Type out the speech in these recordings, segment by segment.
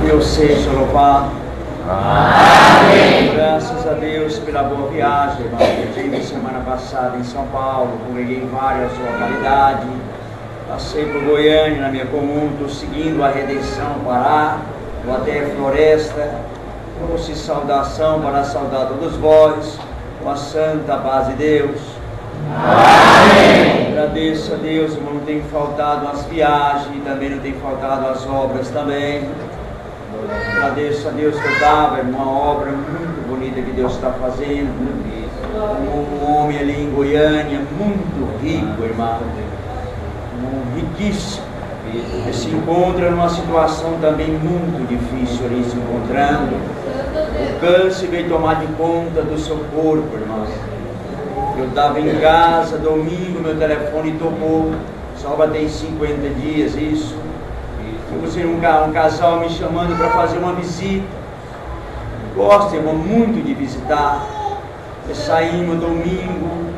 Deus seja louvado. Amém. Graças a Deus pela boa viagem, irmão. Eu tive semana passada em São Paulo, congreguei em várias localidades, passei por Goiânia, na minha comum, estou seguindo a Redenção Pará, vou até Floresta. Trouxe saudação para saudar todos vós, com a santa paz de Deus. Amém. Agradeço a Deus, irmão, não tem faltado as viagens, também não tem faltado as obras também. Agradeço a Deus que eu estava, uma obra muito bonita que Deus está fazendo. Um homem ali em Goiânia, muito rico, irmão, riquíssimo. Ele se encontra numa situação também muito difícil ali, se encontrando. O câncer veio tomar de conta do seu corpo, irmão. Eu estava em casa, domingo, meu telefone tocou. Só tem 50 dias isso. Um casal me chamando para fazer uma visita. Gosto, irmão, muito de visitar. Saímos domingo,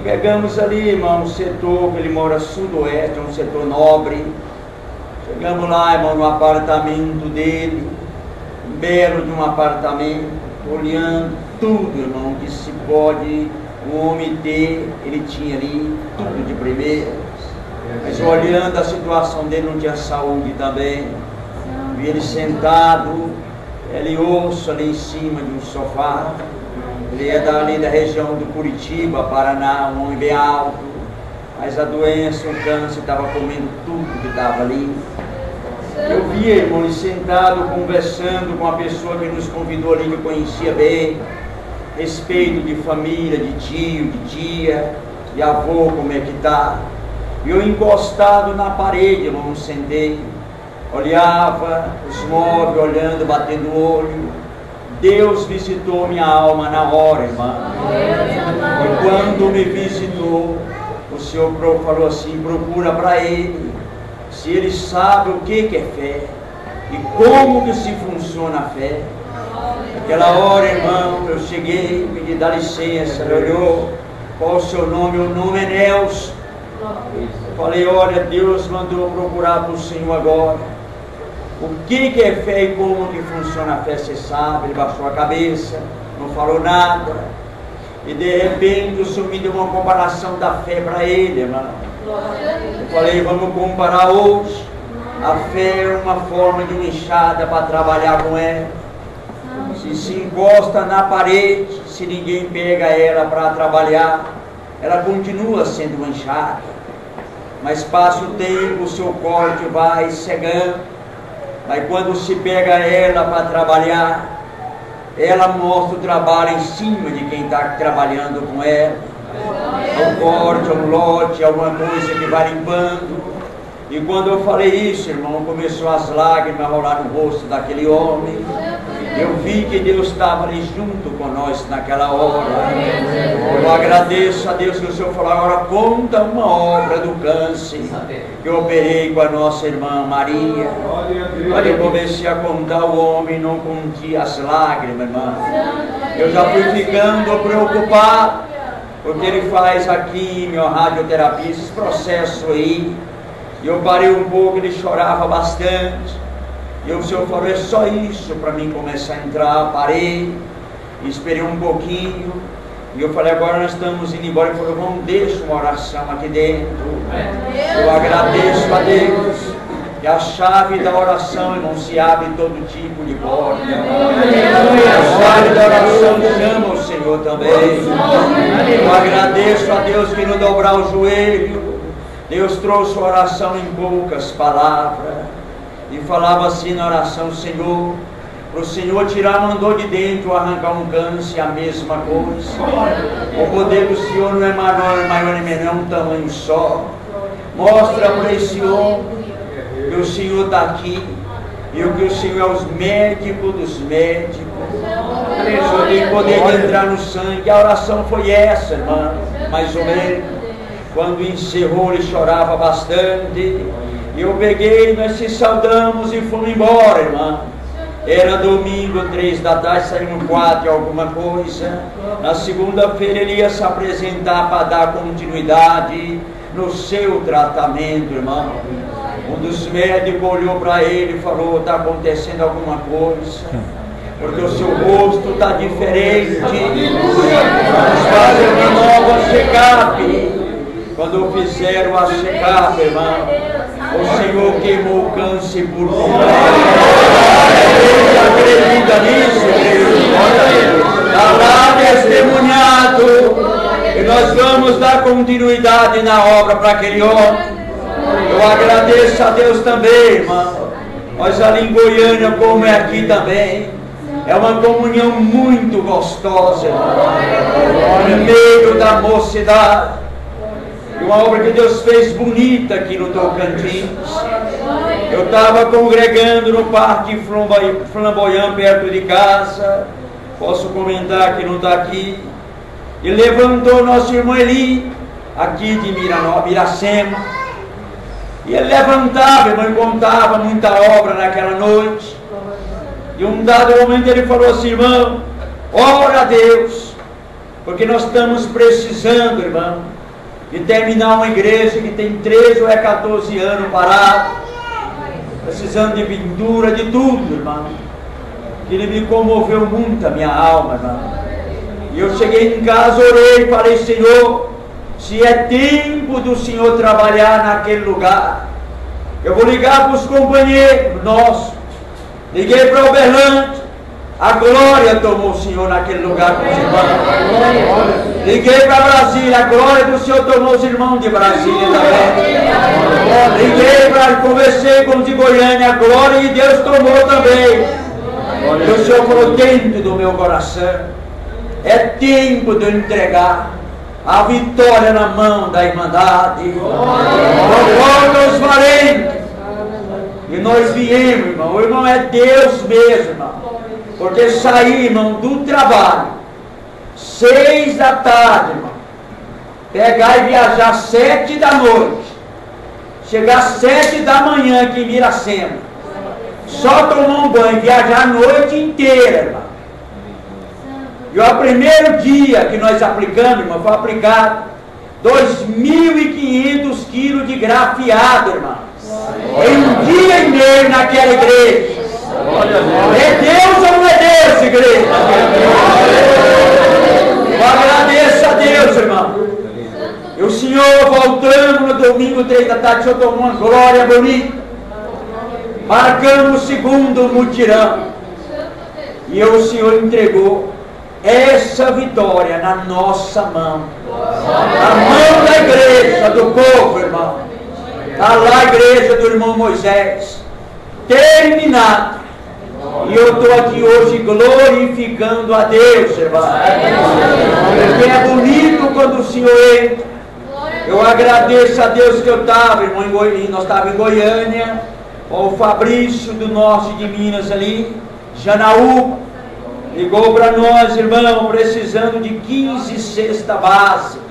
pegamos ali, irmão, um setor que ele mora sudoeste, é um setor nobre. Chegamos lá, irmão, no apartamento dele, um belo de um apartamento, olhando tudo, irmão, que se pode um homem ter, ele tinha ali tudo de primeira. Mas olhando a situação dele, não tinha saúde também. Vi ele sentado, ele osso ali em cima de um sofá. Ele é dali da região do Curitiba, Paraná, um homem bem alto. Mas a doença, o câncer, estava comendo tudo que estava ali. Eu vi, irmão, ele sentado, conversando com uma pessoa que nos convidou ali, que eu conhecia bem. Respeito de família, de tio, de tia, de avô, como é que está. E eu encostado na parede, irmão, sentei, olhava os móveis, olhando, batendo o olho. Deus visitou minha alma na hora, irmão. E quando me visitou, o Senhor falou assim: procura para Ele, se Ele sabe o que é fé e como que se funciona a fé. Naquela hora, irmão, eu cheguei, pedi dá licença, ele olhou, qual o seu nome? O nome é Nelson. Falei, olha, Deus mandou procurar para o Senhor agora. O que é fé e como que funciona a fé, você sabe. Ele baixou a cabeça, não falou nada. E de repente o Senhor me deu uma comparação da fé para ele, irmão. Eu falei, vamos comparar hoje. A fé é uma forma de uma enxada para trabalhar com ela. Se encosta na parede, se ninguém pega ela para trabalhar, ela continua sendo uma enxada. Mas passa o tempo, o seu corte vai cegando. Mas quando se pega ela para trabalhar, ela mostra o trabalho em cima de quem está trabalhando com ela. É um corte, é um lote, alguma coisa que vai limpando. E quando eu falei isso, irmão, começou as lágrimas a rolar no rosto daquele homem. Eu vi que Deus estava ali junto com nós naquela hora. Eu agradeço a Deus que o Senhor falou, agora conta uma obra do câncer que eu operei com a nossa irmã Maria. Quando eu comecei a contar, o homem não contia as lágrimas, irmão. Eu já fui ficando preocupado, porque ele faz aqui, minha radioterapia, esses processos aí. E eu parei um pouco, ele chorava bastante. E o Senhor falou, é só isso para mim começar a entrar. Parei, esperei um pouquinho. E eu falei, agora nós estamos indo embora. Ele falou, vamos, deixa uma oração aqui dentro. Eu agradeço a Deus. E a chave da oração, irmão, se abre todo tipo de porta. A chave da oração chama o Senhor também. Eu agradeço a Deus que no dobrar o joelho, Deus trouxe a oração em poucas palavras. E falava assim na oração, Senhor, para o Senhor tirar, mandou de dentro, arrancar um câncer, a mesma coisa. O poder do Senhor não é maior nem menor, é um tamanho só. Mostra para esse homem que o Senhor está aqui, e que o Senhor é os médicos dos médicos. O Senhor tem poder de entrar no sangue. A oração foi essa, irmão, mais ou menos. Quando encerrou, ele chorava bastante. E eu peguei, nós se saudamos e fomos embora, irmão. Era domingo, 3 da tarde, saímos 4 alguma coisa. Na segunda-feira ele ia se apresentar para dar continuidade no seu tratamento, irmão. Um dos médicos olhou para ele e falou: está acontecendo alguma coisa, porque o seu rosto está diferente. Vamos fazer uma nova check-up. Quando fizeram a check-up, irmão, o Senhor queimou o câncer por completo. Acredita nisso, Deus? Está lá testemunhado. E nós vamos dar continuidade na obra para aquele homem. Eu agradeço a Deus também, irmão. Nós ali em Goiânia, como é aqui também, é uma comunhão muito gostosa, irmão. No meio da mocidade. E uma obra que Deus fez bonita aqui no Tocantins. Eu estava congregando no Parque Flamboyant, perto de casa. Posso comentar que não está aqui. E levantou nosso irmão Eli, aqui de Miracema. E ele levantava, irmão, e contava muita obra naquela noite. E um dado momento ele falou assim: irmão, ora a Deus, porque nós estamos precisando, irmão, de terminar uma igreja que tem 13 ou 14 anos parado, precisando de pintura, de tudo, irmão. Que ele me comoveu muito a minha alma, irmão. E eu cheguei em casa, orei e falei: Senhor, se é tempo do Senhor trabalhar naquele lugar, eu vou ligar para os companheiros nossos. Liguei para o Berlante, a glória tomou o Senhor naquele lugar com os irmãos. Liguei para Brasília, a glória do Senhor tomou os irmãos de Brasília também. Liguei para, conversei com os de Goiânia, a glória de Deus tomou também. E o Senhor falou dentro do meu coração: é tempo de eu entregar a vitória na mão da Irmandade. Conforme os valentes. E nós viemos, irmão. O irmão é Deus mesmo, irmão. Porque saí, irmão, do trabalho 6 da tarde, irmão. Pegar e viajar 7 da noite. Chegar 7 da manhã aqui em Miracema. Só tomar um banho, viajar a noite inteira, irmão. E o primeiro dia que nós aplicamos, irmão, foi aplicado 2.500 quilos de grafiado, irmão. Em um dia e meio naquela igreja. É Deus ou não é Deus, igreja? Eu agradeço a Deus, irmão. E o Senhor, voltando no domingo, 3 da tarde, o Senhor tomou uma glória bonita. Marcamos o segundo mutirão. E o Senhor entregou essa vitória na nossa mão. A mão da igreja, do povo, irmão. Está lá a igreja do irmão Moisés. Terminado. E eu estou aqui hoje glorificando a Deus, irmão. Porque é bonito quando o Senhor entra. Eu agradeço a Deus que eu estava, irmão, nós estávamos em Goiânia, com o Fabrício do norte de Minas ali, Janaú. Ligou para nós, irmão, precisando de 15 cestas básicas.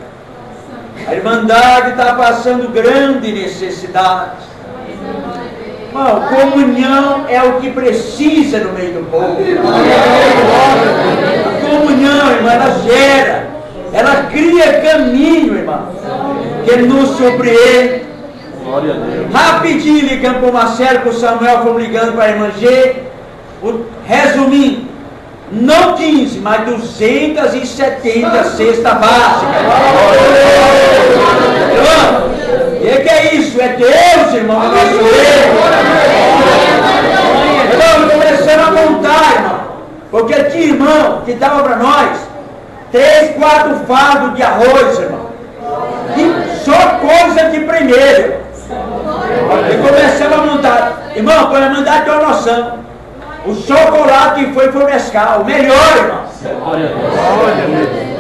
A Irmandade está passando grande necessidade. Irmão, comunhão é o que precisa no meio do povo. A comunhão, irmão, ela gera, ela cria caminho, irmão, que nos surpreende. Rapidinho ligamos para o Marcelo, para o Samuel, fomos ligando para a irmã G. Resumindo, não 15, mas 270 cestas básicas. Irmão, e que é isso? É Deus, irmão, não é irmão, começando a montar, irmão. Porque tinha irmão que dava para nós 3, 4 fardos de arroz, irmão. E só coisa de primeiro. E começamos a montar. Irmão, para mandar ter uma noção. O chocolate que foi o Nescau, o melhor, irmão.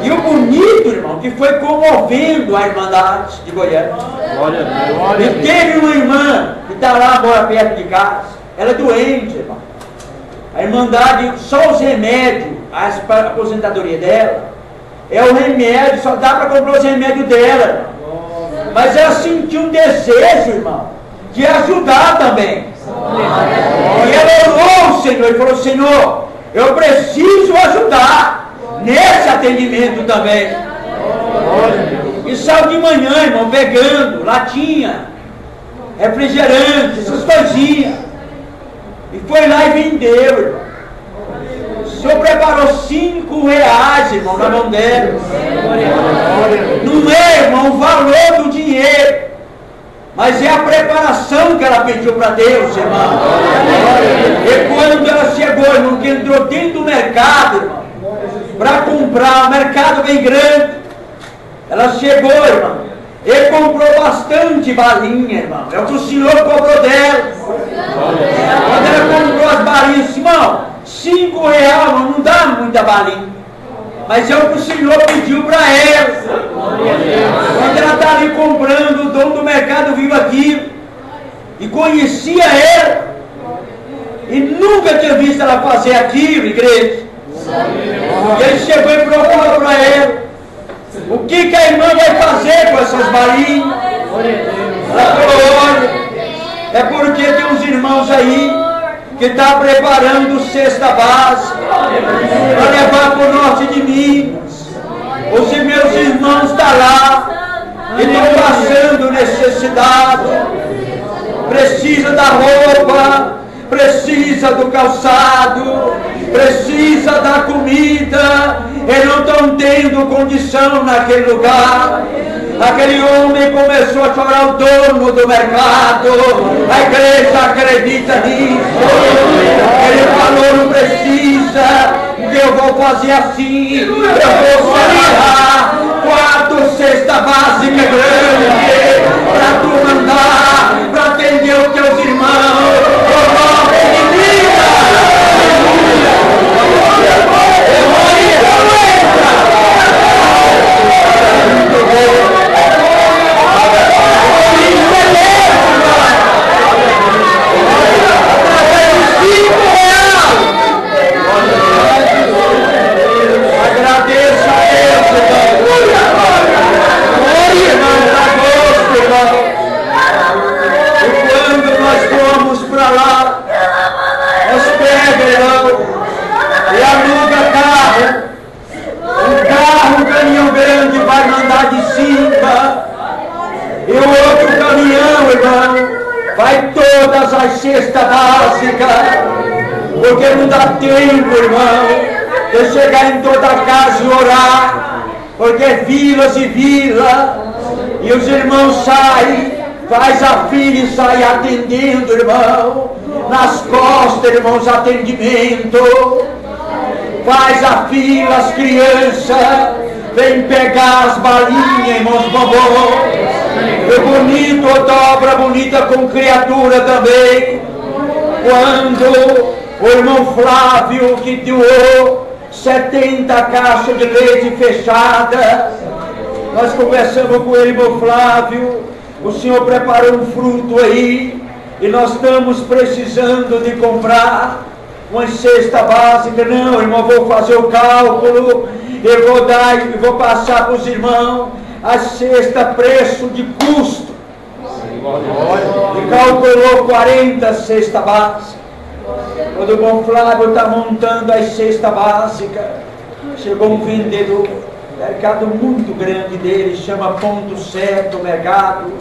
E o bonito, irmão, que foi comovendo a Irmandade de Goiânia. E teve uma irmã que está lá agora perto de casa. Ela é doente, irmão. A Irmandade, só os remédios, a aposentadoria dela, é o remédio, só dá para comprar os remédios dela, irmão. Mas ela sentiu um desejo, irmão, de ajudar também. E ela orou o Senhor e falou: Senhor, eu preciso ajudar nesse atendimento também. E saiu de manhã, irmão, pegando latinha, refrigerante, essas coisinhas. E foi lá e vendeu, irmão. O senhor preparou R$5, irmão, na mão dela. Não é, irmão, o valor do dinheiro, mas é a preparação que ela pediu para Deus, irmão. E quando ela chegou, irmão, que entrou dentro do mercado, irmão, para comprar, o mercado bem grande, ela chegou, irmão, e comprou bastante balinha, irmão. É o que o senhor cobrou dela. Quando ela comprou as balinhas, irmão, R$5, não dá muita balinha, mas é o que o senhor pediu para ela. Quando ela está ali comprando, o dono do mercado viu aquilo e conhecia ela e nunca tinha visto ela fazer aquilo, igreja. E ele chegou e procurou para ela: o que a irmã vai fazer com essas balinhas? Ela falou: olha, é porque tem uns irmãos aí que estão preparando cesta básica para levar para o norte de Minas. Os meus irmãos estão lá e estão passando necessidade, precisa da roupa, precisa do calçado, precisa da comida, e não estão tendo condição naquele lugar. Aquele homem começou a chorar, o dono do mercado. A igreja acredita nisso. Ele falou: não precisa, eu vou fazer assim, eu vou separar 4 cestas básicas grandes para tu mandar, para atender os teus irmãos. Vai todas as cestas básicas, porque não dá tempo, irmão, de chegar em toda casa e orar, porque é vilas e vilas, e os irmãos saem, faz a fila e sai atendendo, irmão, nas costas, irmãos, atendimento, faz a fila, as crianças, vem pegar as balinhas, irmãos, bombom. É bonito, dobra bonita com criatura também. Quando o irmão Flávio, que doou 70 caixas de leite fechada, nós conversamos com ele: irmão Flávio, o senhor preparou um fruto aí e nós estamos precisando de comprar uma cesta básica. Não, irmão, vou fazer o cálculo, eu vou dar e vou passar para os irmãos a cesta preço de custo. E calculou 40 cestas básicas. Quando o bom Flávio está montando as cestas básicas, chegou um vendedor, mercado muito grande dele, chama Ponto Certo Mercado.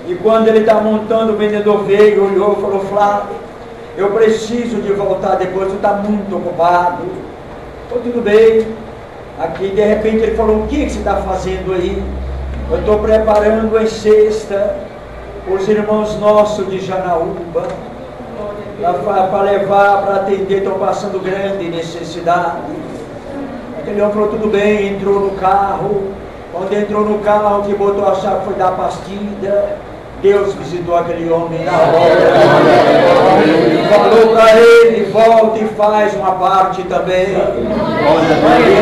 E quando ele está montando, o vendedor veio, olhou e falou: Flávio, eu preciso de voltar depois, tu está muito ocupado. Tudo bem. Aqui de repente ele falou: o que você está fazendo aí? Eu estou preparando as cestas, os irmãos nossos de Janaúba, para levar, para atender, estão passando grande necessidade. Aquele homem falou: tudo bem, entrou no carro. Quando entrou no carro, que botou a chave foi dar pastilha. Deus visitou aquele homem na hora. Falou para ele: volta e faz uma parte também.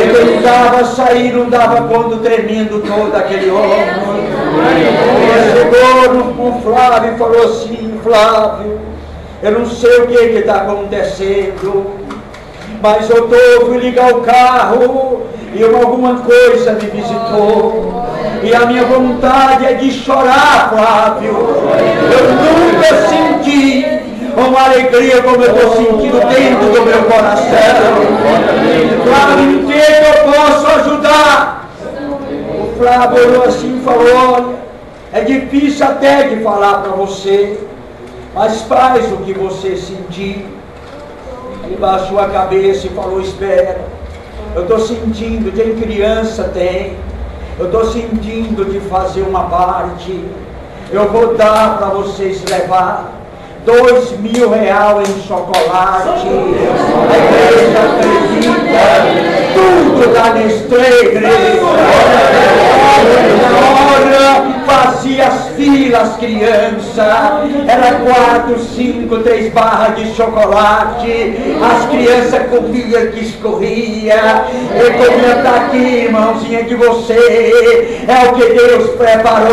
Ele tentava sair, não dava conta, tremendo todo aquele homem. Ele chegou no Flávio e falou assim: Flávio, eu não sei o que está acontecendo, mas eu fui ligar o carro e alguma coisa me visitou. E a minha vontade é de chorar, Flávio. Eu nunca senti uma alegria como eu estou sentindo dentro do meu coração. Flávio, em que eu posso ajudar? O Flávio olhou assim e falou: olha, É difícil até de falar para você, mas faz o que você sentir. Ele baixou a cabeça e falou: espera, eu estou sentindo, tem criança, tem. Eu estou sentindo de fazer uma parte. Eu vou dar para vocês levar R$2.000 em chocolate. A igreja acredita. Tudo da Nestlé, igreja. Fazia as filas, crianças. Era 4, 5, 3 barras de chocolate. As crianças comiam que escorria. Eu comia tá aqui, irmãozinha, de você. É o que Deus preparou.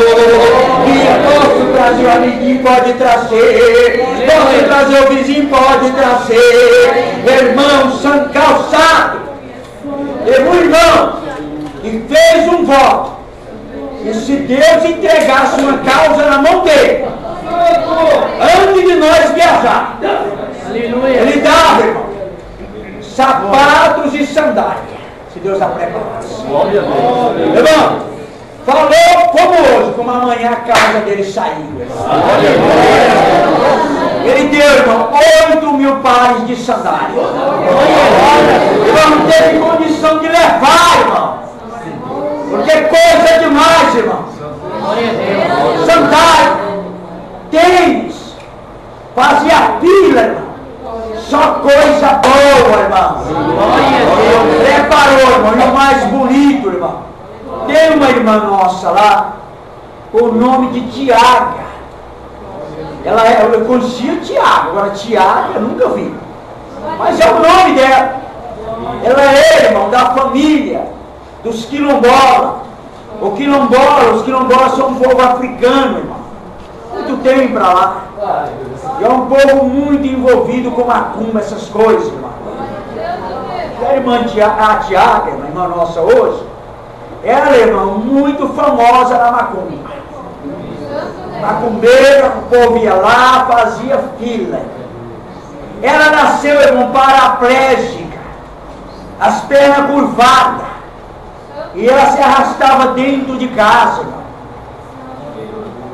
E posso trazer o amiguinho, pode trazer. Posso trazer o vizinho, pode trazer. Irmão, São Calçado. Teve um irmão que fez um voto. E se Deus entregasse uma causa na mão dele, antes de nós viajar, ele dava, irmão, sapatos e sandália, se Deus a preparasse. Irmão, falou como hoje, como amanhã a causa dele saiu. Ele deu, irmão, 8.000 pares de sandália. Irmão, não teve condição de levar, irmão. Porque coisa demais, irmão. Sandália, tênis, fazia fila, irmão. Só coisa boa, irmão. Preparou, irmão, e o mais bonito, irmão. Tem uma irmã nossa lá, com o nome de Tiaga. Eu conhecia Tiago, agora Tiago eu nunca vi. Mas é o nome dela. Ela é, irmão, da família dos quilombolas. Os quilombolas são um povo africano, irmão. Muito tempo para lá. E é um povo muito envolvido com macumba, essas coisas, irmão. E a irmã Tiaga, irmã nossa hoje, ela, irmão, muito famosa na macumba. Macumbeira, o povo ia lá, fazia fila. Ela nasceu, irmão, paraplégica, as pernas curvadas. E ela se arrastava dentro de casa, irmão.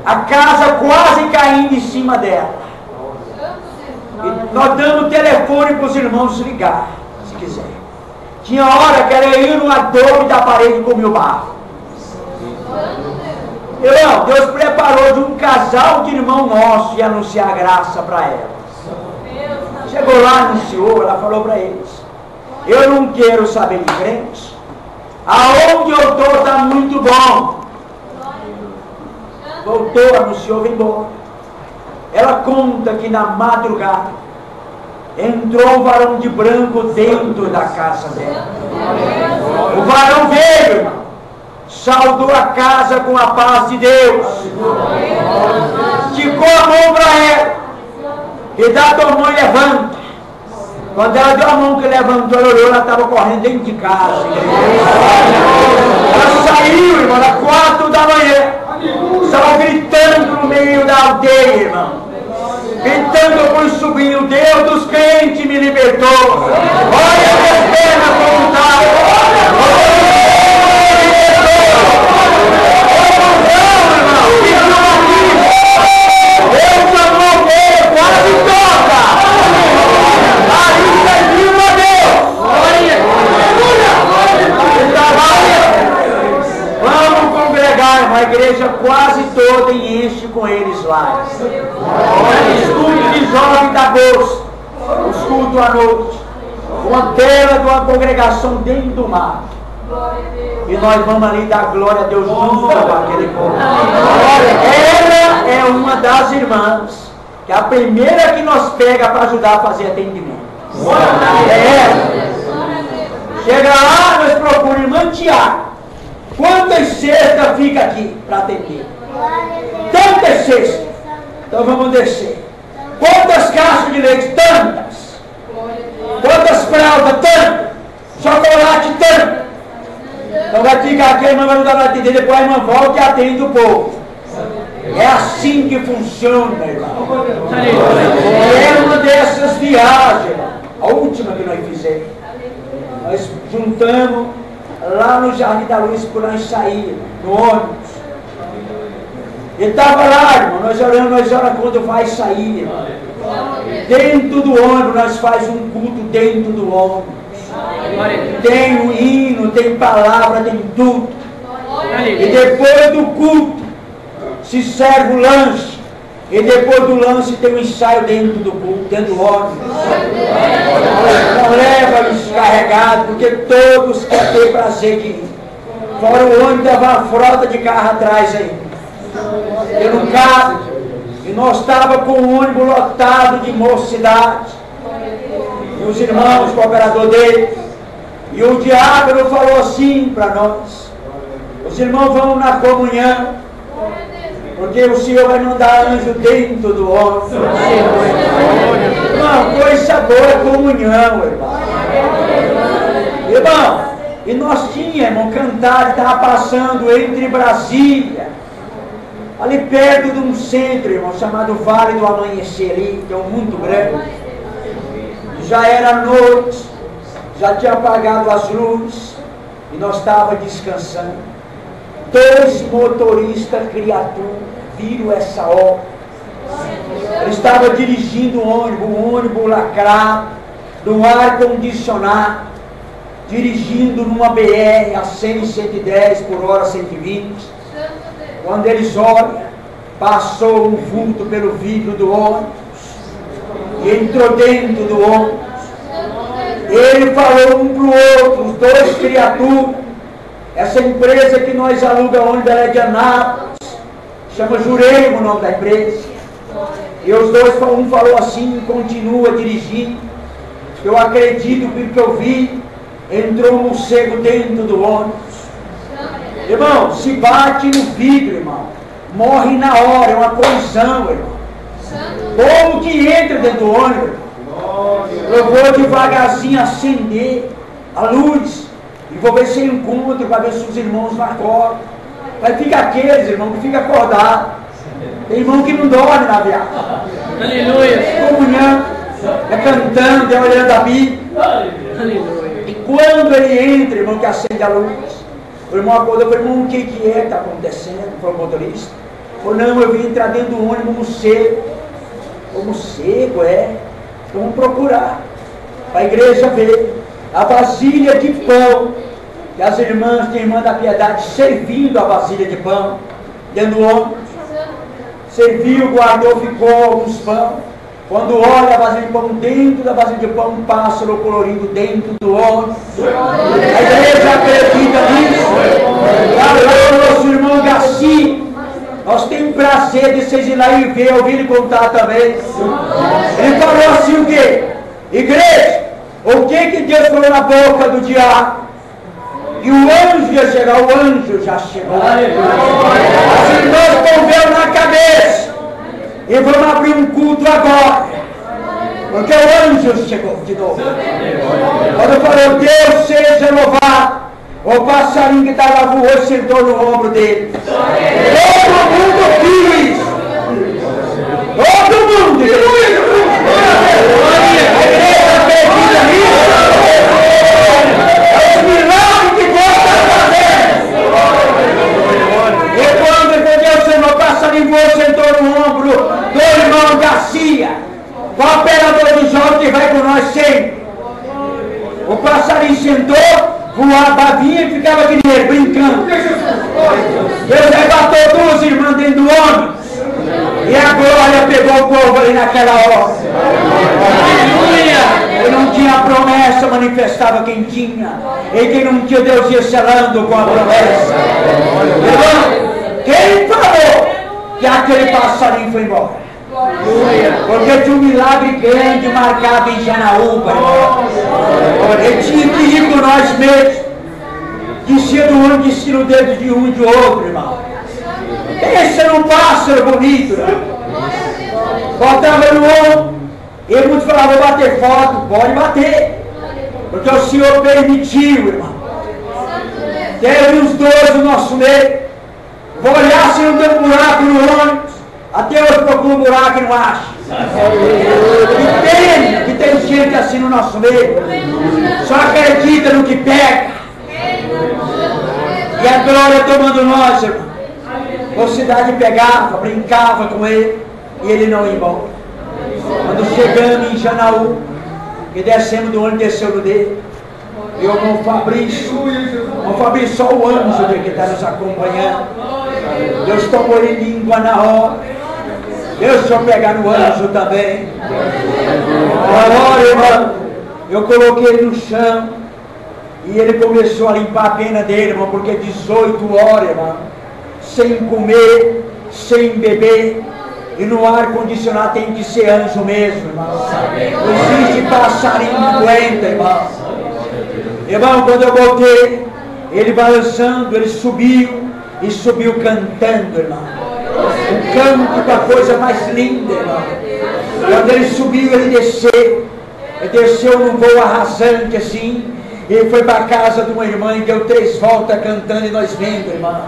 A casa quase caindo em cima dela. E nós dando telefone para os irmãos ligar, se quiser. Tinha hora que ela ia no adobe da parede com o barro. Irmão, Deus preparou de um casal de irmão nosso e anunciar a graça para ela. Chegou lá, anunciou, ela falou para eles: eu não quero saber de crente. Aonde eu estou está muito bom. Voltou, anunciou, vem embora. Ela conta que na madrugada entrou um varão de branco dentro da casa dela. O varão veio, irmão, saudou a casa com a paz de Deus, esticou a mão para ela e dá a tua mão e levanta. Quando ela deu a mão que levantou, ela olhou, ela estava correndo dentro de casa. Ela saiu, irmão, às 4 da manhã, estava gritando no meio da aldeia, irmão, gritando com o sobrinho: Deus dos crentes me libertou. Olha a perna como está. Deus amou dele, quase toca. Aí serviu a Deus. Vamos congregar, irmão, a igreja quase toda enche com eles lá. Os cultos de jovem da agosto, os cultos à noite, uma tela de uma congregação dentro do mar. E nós vamos ali dar glória a Deus junto com aquele povo. Ela é uma das irmãs, que é a primeira que nós pega para ajudar a fazer atendimento. É ela. Chega lá, nós procuramos irmã Tiago. Quantas cestas fica aqui para atender? Tantas cestas. Então vamos descer. Quantas caixas de leite? Tantas. Quantas fraldas? Tantas. Chocolate? Tantas. Então vai ficar aqui, a irmã vai ajudar a atender, depois a irmã volta e atende o povo. É assim que funciona, irmão. E é uma dessas viagens, irmão, a última que nós fizemos. Nós juntamos lá no Jardim da Luz, por nós sair no ônibus. Ele estava lá, irmão, nós oramos quando vai sair, irmão. Dentro do ônibus, nós faz um culto dentro do ônibus. Tem um hino, tem palavra, tem tudo. E depois do culto, se serve o lanche. E depois do lanche tem um ensaio dentro do culto, dentro do ônibus. Não leva descarregado, porque todos querem ter prazer de ir. Fora o ônibus, dava uma frota de carro atrás aí. Eu não cabe. E nós estávamos com o ônibus lotado de mocidade. E os irmãos, o cooperador dele. E o diácono falou assim para nós: os irmãos vão na comunhão, porque o Senhor vai mandar anjo dentro do ônibus. Irmão, coisa boa é comunhão, irmão. Irmão, e nós tínhamos, irmão, cantar, estava passando entre Brasília, ali perto de um centro, irmão, chamado Vale do Amanhecer, ali, que é um muito grande. Já era noite, já tinha apagado as luzes, e nós estávamos descansando. 2 motoristas criaturas viram essa obra. Ele estava dirigindo um ônibus lacrado, no ar condicionado, dirigindo numa BR a 100, 110 por hora, 120. Quando eles olham, passou um vulto pelo vidro do ônibus e entrou dentro do ônibus. Ele falou um para o outro, os 2 criaturas. Essa empresa que nós alugamos ônibus é de Anápolis, chama Jurema o nome da empresa. E os 2, um falou assim, continua dirigindo. Eu acredito que o que eu vi, entrou um morcego dentro do ônibus. Irmão, se bate no vidro, irmão, morre na hora, é uma colisão, irmão. Como que entra dentro do ônibus? Eu vou devagarzinho acender a luz e vou ver se eu encontro para ver se os irmãos não acordam. Vai ficar aqueles, irmão, que fica acordado. Tem irmão que não dorme na viagem. Aleluia. Comunhão, é cantando, é olhando a Bíblia. Aleluia. E quando ele entra, irmão, que acende a luz, o irmão acordou e falou: irmão, o que é que está acontecendo? Foi o motorista. Falou: não, eu vim entrar dentro do ônibus, morcego. O morcego, vamos procurar. Para a igreja ver a vasilha de pão. E as irmãs, tem irmã da piedade, servindo a vasilha de pão dentro do ônibus. Serviu, guardou, ficou alguns pão. Quando olha a vasilha de pão, dentro da vasilha de pão, um pássaro colorido dentro do ônibus. A igreja acredita nisso. Agora, nosso irmão Garcia, nós temos prazer de vocês ir lá e ver, ouvir ele contar também. Ele falou assim: o quê? Igreja, o que Deus falou na boca do diabo? E o anjo ia chegar, o anjo já chegou. As irmãs estão vendo na cabeça. E vamos abrir um culto agora. Porque o anjo chegou de novo. Quando falou: Deus seja louvado, o passarinho que estava voando sentou no ombro dele. Todo mundo viu isso. Todo mundo. A igreja acredita nisso. É o milagre que Deus está fazendo. E quando entendeu, o Senhor, o passarinho voou, sentou no ombro do irmão Garcia, o operador de jovem que vai com nós sempre. O passarinho sentou, voava, vinha e ficava aqui nele, brincando. Deus arrebatou 2 irmãs dentro do ônibus. E a glória pegou o povo ali naquela hora. Eu não tinha a promessa, manifestava quem tinha. E quem não tinha, Deus ia selando com a promessa. Irmão, quem falou que aquele passarinho foi embora? Porque tinha um milagre grande marcado em Janaúba, irmão. Ele tinha que ir com nós mesmos. Descia do ônibus, descia no dedo de um e de outro, irmão. Pensa num pássaro bonito, irmão. Botava no ombro. E muitos falavam: vou bater foto. Pode bater. Porque o Senhor permitiu, irmão. Teve uns 2 no nosso meio. Vou olhar se não tem um buraco no ônibus. Até hoje procuro um buraco e não acho. E que tem gente assim no nosso meio. Só acredita no que pega. E a glória tomando nós, irmão. mocidade pegava, brincava com ele, e ele não ia embora. Quando chegamos em Janaú, e descemos do ônibus, desceu no dele, e o irmão Fabrício, só o anjo que está nos acompanhando. Deus tomou ele em língua na hora. Deixa eu pegar no anjo também. Na hora, irmão, eu coloquei ele no chão, e ele começou a limpar a pena dele, irmão, porque 18 horas, irmão, sem comer, sem beber, e no ar-condicionado tem que ser anjo mesmo, irmão. Não existe passarinho que aguenta, irmão. Irmão, quando eu voltei, ele balançando, ele subiu, e subiu cantando, irmão. Um canto da coisa mais linda, irmão. Quando ele subiu, ele desceu num voo arrasante assim. Ele foi para a casa de uma irmã e deu 3 voltas cantando, e nós vendo, irmão.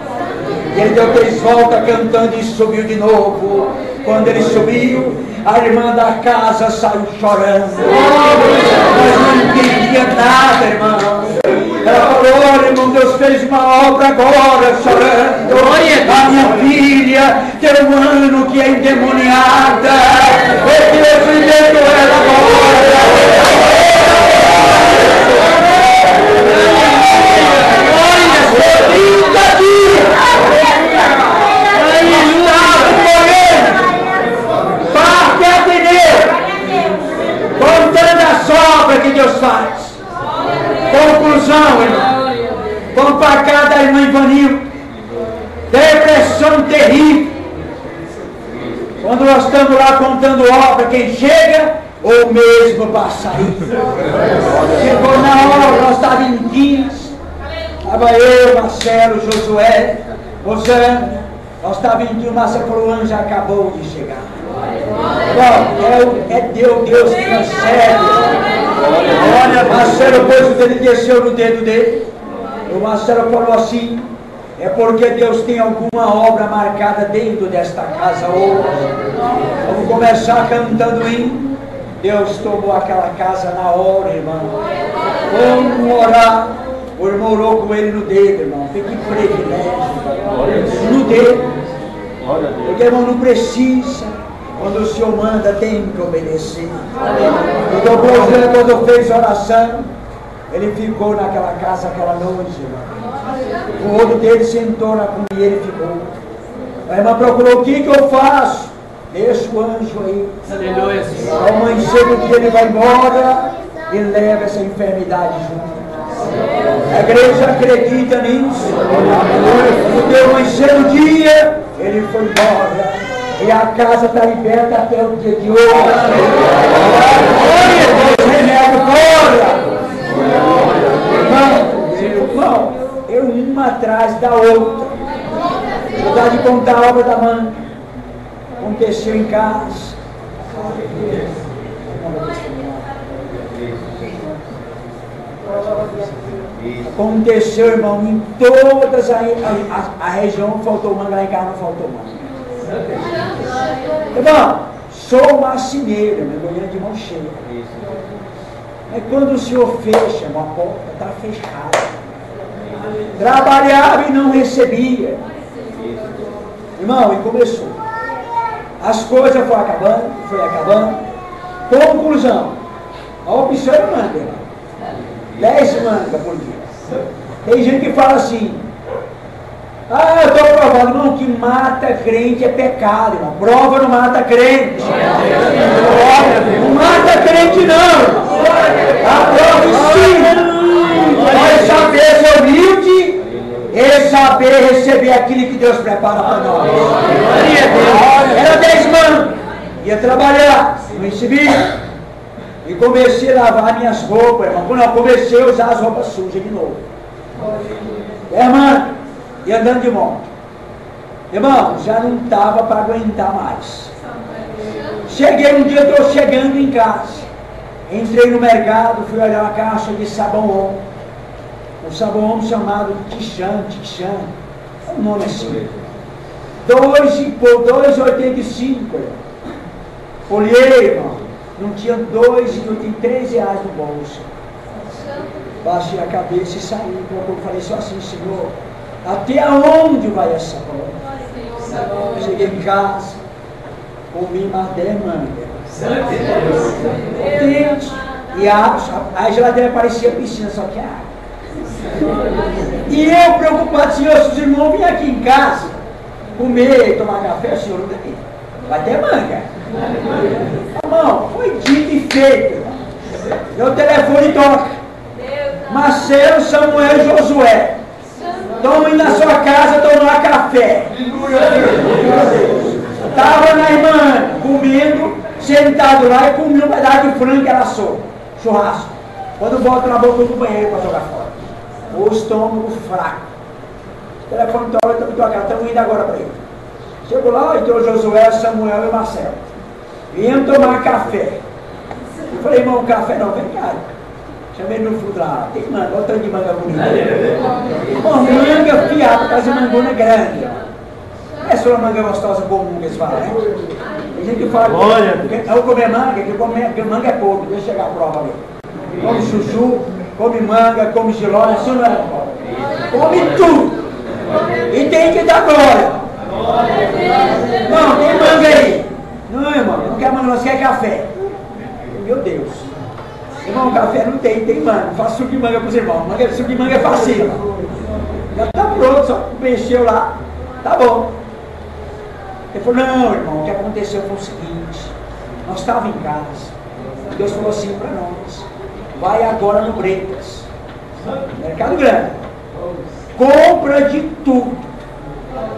E ele deu 3 voltas cantando e subiu de novo. Quando ele subiu, a irmã da casa saiu chorando. Mas não entendia nada, irmão. Ela falou: olha, irmão, Deus fez uma obra agora, chorando. A minha filha tem um ano que é endemoniada. E Deus libertou ela agora. Contando a obra que Deus faz. Conclusão, irmão. Vamos para cá da irmã Ivanildo. Depressão terrível. Quando nós estamos lá contando obra, quem chega, ou mesmo para sair. Chegou na hora, nós estávamos em Guias. Estava eu, Marcelo, Josué, Rosana. Nós estávamos em Guias, o Marcelo falou: o anjo acabou de chegar. Bom, é Deus que concede. Olha, Marcelo pôs o dedo e desceu no dedo dele. O Marcelo falou assim: é porque Deus tem alguma obra marcada dentro desta casa hoje. Vamos começar cantando hino. Deus tomou aquela casa na hora, irmão. Vamos orar. O irmão orou com ele no dedo, irmão. Que privilégio. No dedo. Porque, irmão, não precisa. Quando o Senhor manda, tem que obedecer. Então, quando fez oração, ele ficou naquela casa aquela noite, irmão. O outro dele sentou na comida e ele ficou. A irmã procurou: o que eu faço? Deixa o anjo aí. Amanhecer do dia ele vai embora e leva essa enfermidade junto. A igreja acredita nisso. Porque amanhecer do dia ele foi embora. E a casa está liberta até o dia de hoje. Remédio fora. Irmão, eu uma atrás da outra. Vou dar de contar a obra da mãe. Aconteceu em casa. Aconteceu, irmão, em todas a região faltou manga, lá em casa não faltou manga. Irmão, sou marceneiro, mergulhando de mão cheia. Mas quando o Senhor fecha uma porta, está fechada. Trabalhava e não recebia. Irmão, e começou. As coisas foram acabando. Conclusão: a opção é manga, irmão. 10 mangas por dia. Tem gente que fala assim: ah, eu estou provando. Não, que mata crente é pecado, irmão. Prova não mata crente. Não mata crente, não. A prova sim. Nós saber ser humilde e saber receber aquilo que Deus prepara para nós. Era 10 manos. Ia trabalhar, não recebia. E comecei a lavar minhas roupas, irmão. Quando eu comecei a usar as roupas sujas de novo. Irmão, e andando de moto. Irmão, já não estava para aguentar mais. Cheguei um dia, estou chegando em casa. Entrei no mercado, fui olhar uma caixa de sabão homem. Um sabão homem chamado Tixan. É um nome assim. 2,85. Olhei, irmão. Não tinha não tinha 13 reais no bolso. Baixei a cabeça e saí. Eu falei só assim: Senhor, até onde vai essa prova? Cheguei em casa, comi mais 10 mangas. E a geladeira parecia piscina, só que água. E eu preocupado, Senhor, se os irmãos virem aqui em casa comer, tomar café, o Senhor não tem. Vai ter manga. Irmão, foi dito e feito. Meu telefone toca. Marcelo, Samuel e Josué. Estão indo na sua casa tomar café. Estava na irmã comendo, sentado lá e comi um pedaço de frango que ela assou. Churrasco. Quando volto na boca do banheiro para jogar fora. O estômago fraco. O telefone toca, estamos indo agora para ele. Chegou lá, entrou Josué, Samuel e Marcelo. Viemos tomar café. Eu falei, irmão, café não, vem cá. Chamei no fundo lá, tem manga, olha o tanto de manga bonita. Manga fiada, casa de mangona grande. Não é só uma manga gostosa comum que eles falam, né? Tem gente que fala, eu comer manga, que manga é pouco, deixa chegar a prova ali. Come chuchu, come manga, come giló, isso não é, come tudo. E tem que dar glória. Não, tem manga aí. Não, irmão, não quer manga, nós quer café. Meu Deus. Irmão, café não tem, tem manga. Faço suco de manga para os irmãos. Suco de manga é fácil. Já está pronto, só mexeu lá. Tá bom. Ele falou, não, irmão, o que aconteceu foi o seguinte. Nós estávamos em casa. Deus falou assim para nós. Vai agora no Bretas. Mercado Grande. Compra de tudo.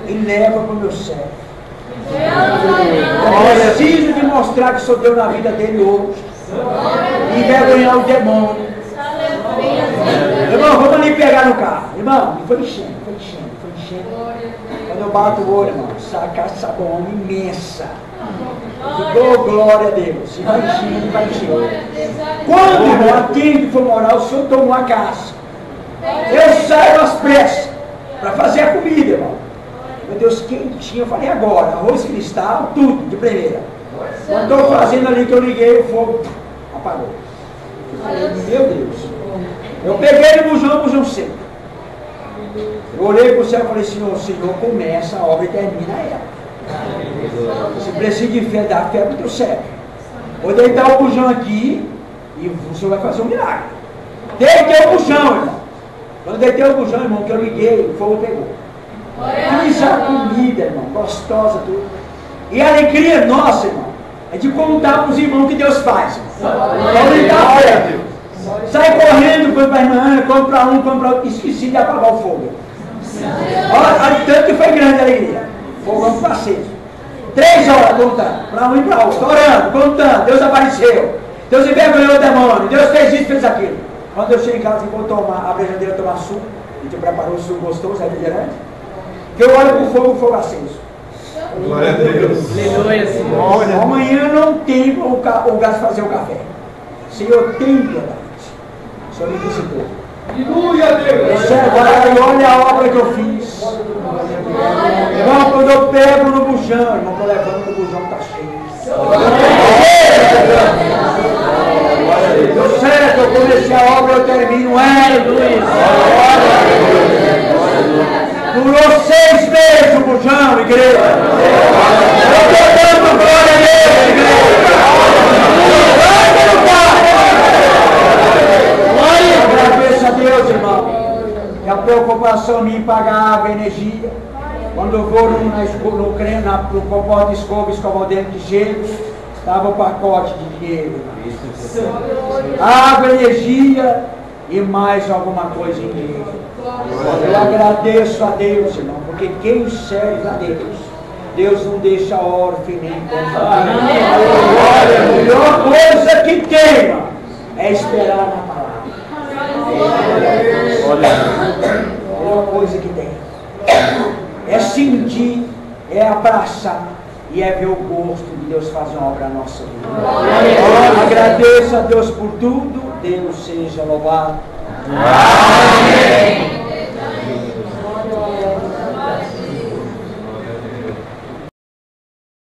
E leva para o meu servo. Eu preciso de mostrar que sou Deus na vida dele hoje. E envergonhar o demônio. Irmão, vamos ali pegar no carro. Irmão, e foi enchendo. Quando eu bato o olho, irmão, saca essa bomba imensa. Ficou glória a Deus. E vai enchendo. Quando, irmão, a quem for morar, o senhor tomou a casa. Eu saio às pressas para fazer a comida, irmão. Meu Deus, quentinho. Eu falei agora, arroz cristal, tudo, de primeira. Quando estou fazendo ali que eu liguei, o fogo apagou. Eu falei, meu Deus. Eu peguei no bujão seco. Eu olhei para o céu e falei, Senhor, começa a obra e termina ela. Você precisa de fé, dar fé para o teu servo. Vou deitar o bujão aqui e o Senhor vai fazer um milagre. Deitei o bujão, irmão. Quando deitei o bujão, irmão, que eu liguei, o fogo pegou. Fiz a comida, irmão, gostosa, tudo. E a alegria nossa, irmão, é de contar para os irmãos que Deus faz. Sai correndo, foi para a irmã, compra um, compra outro, esqueci de apagar o fogo. Olha, tanto que foi grande a alegria. Fogão foi aceso. 3 horas contando, para um e para outro, orando, contando, Deus apareceu. Deus envergonhou o demônio, Deus fez isso, fez aquilo. Quando eu cheguei em casa e vou tomar, abri a geladeira tomar suco, a gente preparou o suco gostoso, refrigerante, que eu olho para o fogo aceso. Glória a Deus. Aleluia. Amanhã não tem o gás fazer o café. Senhor, tem piedade. O Senhor me visitou. Aleluia, Deus. Agora olha a obra que eu fiz. Irmão, quando eu pego no bujão, irmão, estou levando no bujão, está cheio. Deu certo, eu comecei a obra, eu termino ela, Luiz. Durou 6 meses o bujão, igreja. Eu estou dando glória a Deus, igreja. Agradeço a Deus, irmão. E a preocupação minha em pagar água e energia. Quando eu vou no composto de escovar o dente de gelo, estava o pacote de dinheiro. Água, energia e mais alguma coisa em dinheiro. Eu agradeço a Deus, irmão, porque quem serve a Deus, Deus não deixa órfão nem confuso. A melhor coisa que tem, irmão, é esperar na palavra. A melhor coisa que tem é sentir, é abraçar e é ver o gosto de Deus fazer uma obra na nossa vida. Agradeço a Deus por tudo. Deus seja louvado. Amém.